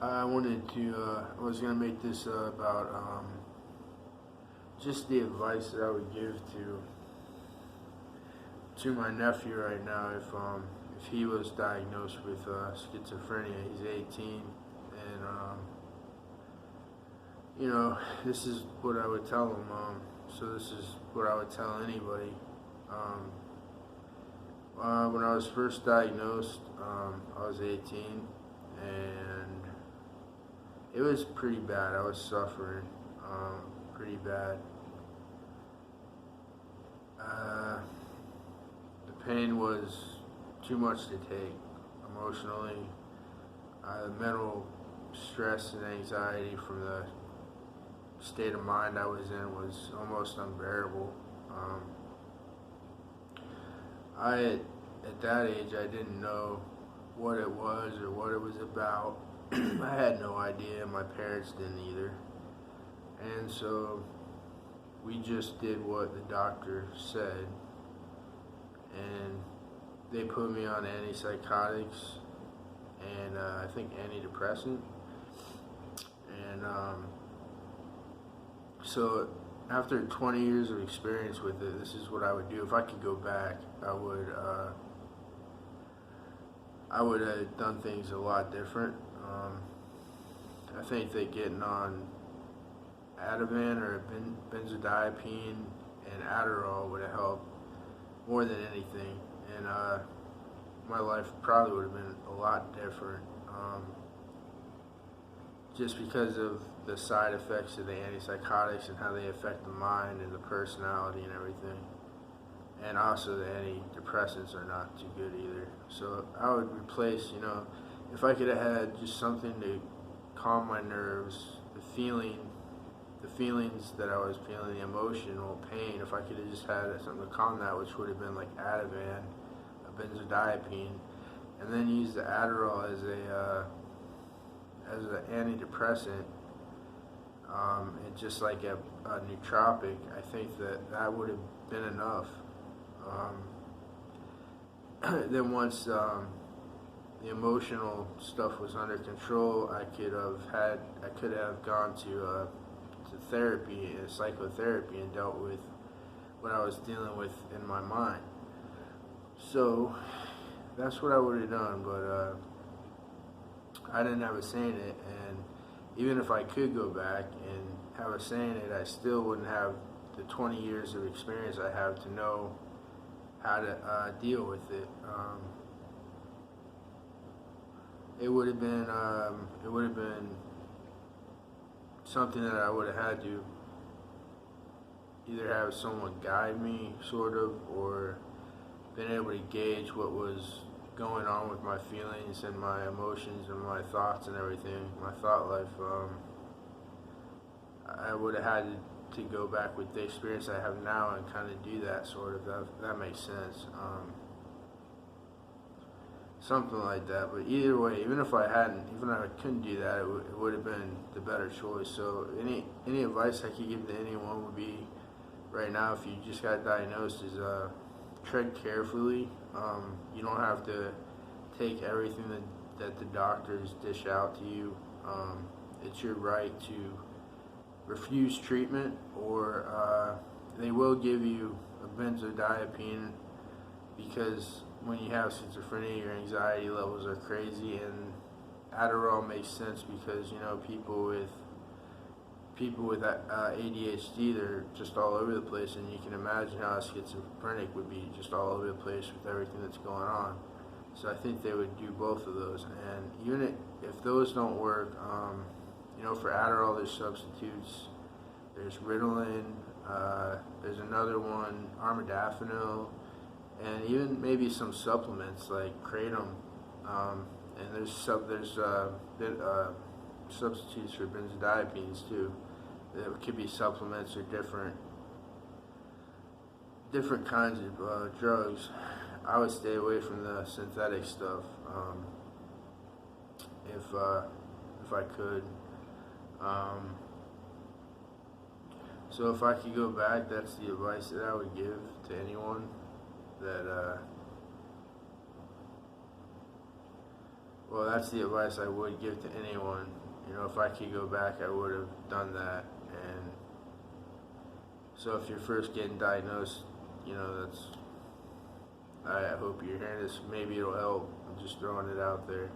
I wanted to, I was going to make this about just the advice that I would give to my nephew right now if he was diagnosed with schizophrenia. He's 18, and this is what I would tell him. So this is what I would tell anybody. When I was first diagnosed, I was 18, and it was pretty bad. I was suffering pretty bad. The pain was too much to take emotionally. The mental stress and anxiety from the state of mind I was in was almost unbearable. At that age, I didn't know what it was or what it was about. I had no idea, my parents didn't either. And so we just did what the doctor said, and they put me on antipsychotics and I think antidepressant. And so after 20 years of experience with it, this is what I would do. If I could go back, I would have done things a lot different. I think that getting on Ativan or benzodiazepine and Adderall would have helped more than anything, and my life probably would have been a lot different, just because of the side effects of the antipsychotics and how they affect the mind and the personality and everything. And also the antidepressants are not too good either. So I would replace, if I could have had just something to calm my nerves, the feelings that I was feeling, the emotional pain, if I could have just had something to calm that, which would have been like Ativan, a benzodiazepine, and then use the Adderall as an antidepressant, and just like a nootropic, I think that would have been enough. Then once the emotional stuff was under control, I could have gone to therapy, psychotherapy, and dealt with what I was dealing with in my mind. So that's what I would have done, but I didn't have a say in it, and even if I could go back and have a say in it, I still wouldn't have the 20 years of experience I have to know how to deal with it. It would have been something that I would have had to either have someone guide me, sort of, or been able to gauge what was going on with my feelings and my emotions and my thoughts and everything, my thought life. I would have had to go back with the experience I have now and kind of do that, sort of. That makes sense. Something like that. But either way, even if I couldn't do that, it would have been the better choice. So any advice I could give to anyone would be, right now, if you just got diagnosed, is tread carefully. You don't have to take everything that the doctors dish out to you. It's your right to refuse treatment, or they will give you a benzodiazepine, because when you have schizophrenia, your anxiety levels are crazy, and Adderall makes sense because people with ADHD, they're just all over the place, and you can imagine how a schizophrenic would be just all over the place with everything that's going on. So I think they would do both of those, and even if those don't work, for Adderall there's substitutes. There's Ritalin, there's another one, armodafinil, and even maybe some supplements like kratom, and there's substitutes for benzodiazepines too. There could be supplements or different kinds of drugs. I would stay away from the synthetic stuff if I could. So if I could go back, that's the advice that I would give to anyone that Well, that's the advice I would give to anyone. You know, if I could go back, I would have done that. And so if you're first getting diagnosed, you know, I hope you're hearing this. Maybe it'll help. I'm just throwing it out there.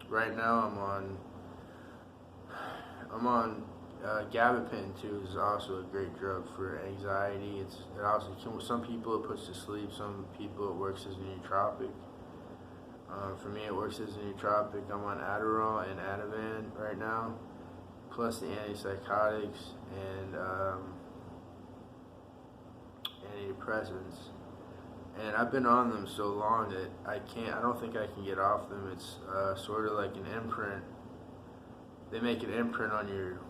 Right now I'm on gabapentin too. Is also a great drug for anxiety. It also some people it puts to sleep. Some people it works as a nootropic. For me, it works as a nootropic. I'm on Adderall and Ativan right now, plus the antipsychotics and antidepressants. And I've been on them so long that I don't think I can get off them. It's sort of like an imprint. They make an imprint on your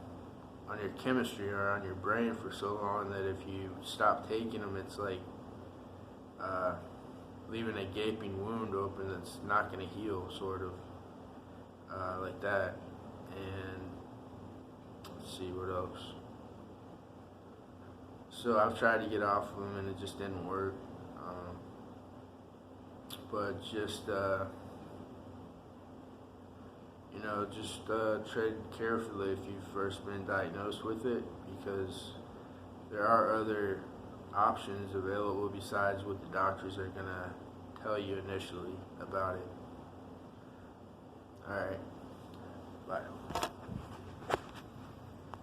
chemistry or on your brain for so long that if you stop taking them, it's like leaving a gaping wound open that's not going to heal, sort of like that. And let's see what else. So I've tried to get off of them and it just didn't work. But just you know, just tread carefully if you've first been diagnosed with it, because there are other options available besides what the doctors are gonna tell you initially about it. All right, bye.